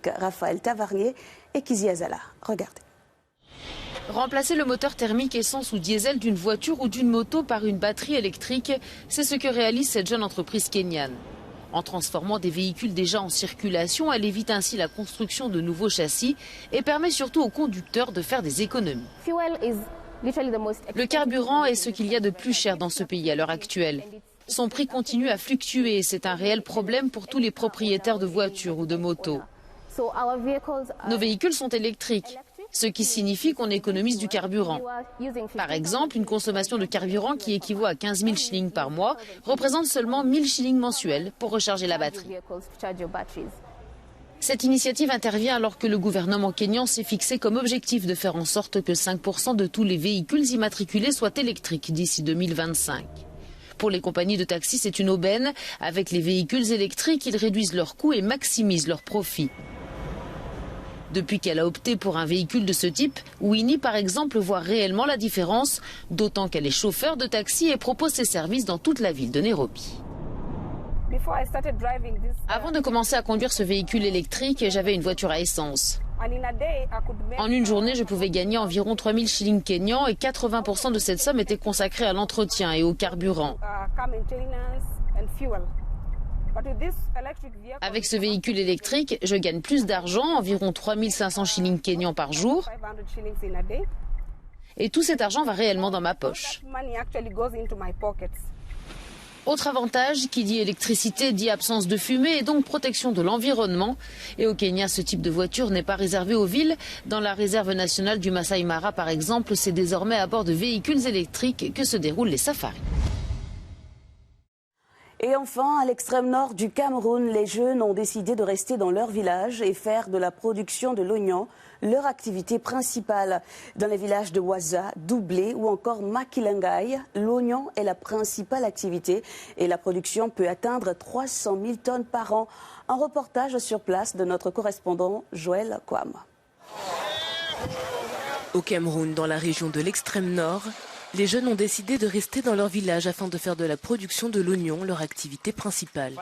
avec Raphaël Tavarnier et Kizia Zala. Regardez. Remplacer le moteur thermique essence ou diesel d'une voiture ou d'une moto par une batterie électrique, c'est ce que réalise cette jeune entreprise kenyane. En transformant des véhicules déjà en circulation, elle évite ainsi la construction de nouveaux châssis et permet surtout aux conducteurs de faire des économies. Le carburant est ce qu'il y a de plus cher dans ce pays à l'heure actuelle. Son prix continue à fluctuer et c'est un réel problème pour tous les propriétaires de voitures ou de motos. Nos véhicules sont électriques, ce qui signifie qu'on économise du carburant. Par exemple, une consommation de carburant qui équivaut à 15 000 shillings par mois représente seulement 1 000 shillings mensuels pour recharger la batterie. Cette initiative intervient alors que le gouvernement kényan s'est fixé comme objectif de faire en sorte que 5% de tous les véhicules immatriculés soient électriques d'ici 2025. Pour les compagnies de taxi, c'est une aubaine. Avec les véhicules électriques, ils réduisent leurs coûts et maximisent leurs profits. Depuis qu'elle a opté pour un véhicule de ce type, Winnie, par exemple, voit réellement la différence, d'autant qu'elle est chauffeur de taxi et propose ses services dans toute la ville de Nairobi. Avant de commencer à conduire ce véhicule électrique, j'avais une voiture à essence. En une journée, je pouvais gagner environ 3 000 shillings kenyans et 80% de cette somme était consacrée à l'entretien et au carburant. Avec ce véhicule électrique, je gagne plus d'argent, environ 3 500 shillings kenyans par jour. Et tout cet argent va réellement dans ma poche. Autre avantage, qui dit électricité dit absence de fumée et donc protection de l'environnement. Et au Kenya, ce type de voiture n'est pas réservé aux villes. Dans la réserve nationale du Masai Mara, par exemple, c'est désormais à bord de véhicules électriques que se déroulent les safaris. Et enfin, à l'extrême nord du Cameroun, les jeunes ont décidé de rester dans leur village et faire de la production de l'oignon leur activité principale. Dans les villages de Waza, Doublé ou encore Makilangai, l'oignon est la principale activité et la production peut atteindre 300 000 tonnes par an. Un reportage sur place de notre correspondant Joël Kwam. Au Cameroun, dans la région de l'extrême nord, les jeunes ont décidé de rester dans leur village afin de faire de la production de l'oignon leur activité principale.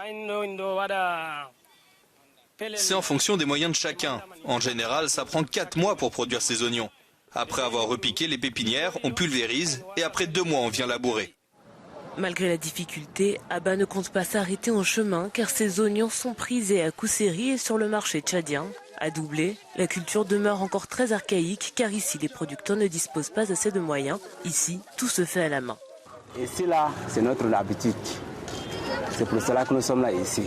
C'est en fonction des moyens de chacun. En général, ça prend 4 mois pour produire ces oignons. Après avoir repiqué les pépinières, on pulvérise et après 2 mois, on vient labourer. Malgré la difficulté, Abba ne compte pas s'arrêter en chemin car ces oignons sont prisés à Kousséri et sur le marché tchadien. À Doublé, la culture demeure encore très archaïque car ici les producteurs ne disposent pas assez de moyens. Ici, tout se fait à la main. Ici là, c'est notre habitude. C'est pour cela que nous sommes là ici.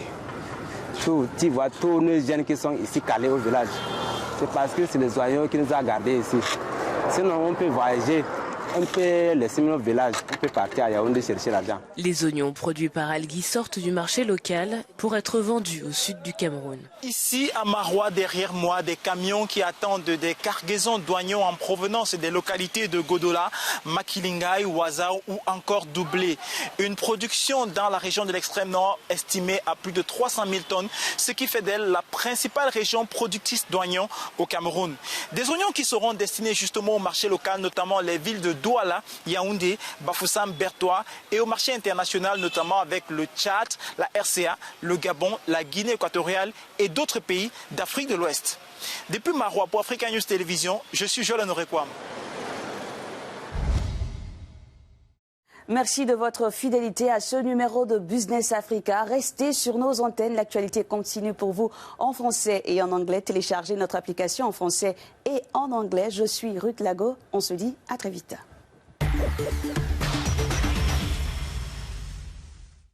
Tu vois tous nos jeunes qui sont ici calés au village. C'est parce que c'est les oignons qui nous ont gardés ici. Sinon on peut voyager. On peut laisser nos villages, on peut partir à Yaoundé chercher l'argent. Les oignons produits par Algui sortent du marché local pour être vendus au sud du Cameroun. Ici à Maroua, derrière moi, des camions qui attendent des cargaisons d'oignons en provenance des localités de Godola, Makilingai, Waza ou encore Doublé. Une production dans la région de l'extrême nord estimée à plus de 300 000 tonnes, ce qui fait d'elle la principale région productrice d'oignons au Cameroun. Des oignons qui seront destinés justement au marché local, notamment les villes de Douala, Yaoundé, Bafoussam, Bertois et au marché international, notamment avec le Tchad, la RCA, le Gabon, la Guinée équatoriale et d'autres pays d'Afrique de l'Ouest. Depuis Maroua pour Africa News Télévision, je suis Joël Honoré Kwam. Merci de votre fidélité à ce numéro de Business Africa. Restez sur nos antennes. L'actualité continue pour vous en français et en anglais. Téléchargez notre application en français et en anglais. Je suis Ruth Lago. On se dit à très vite.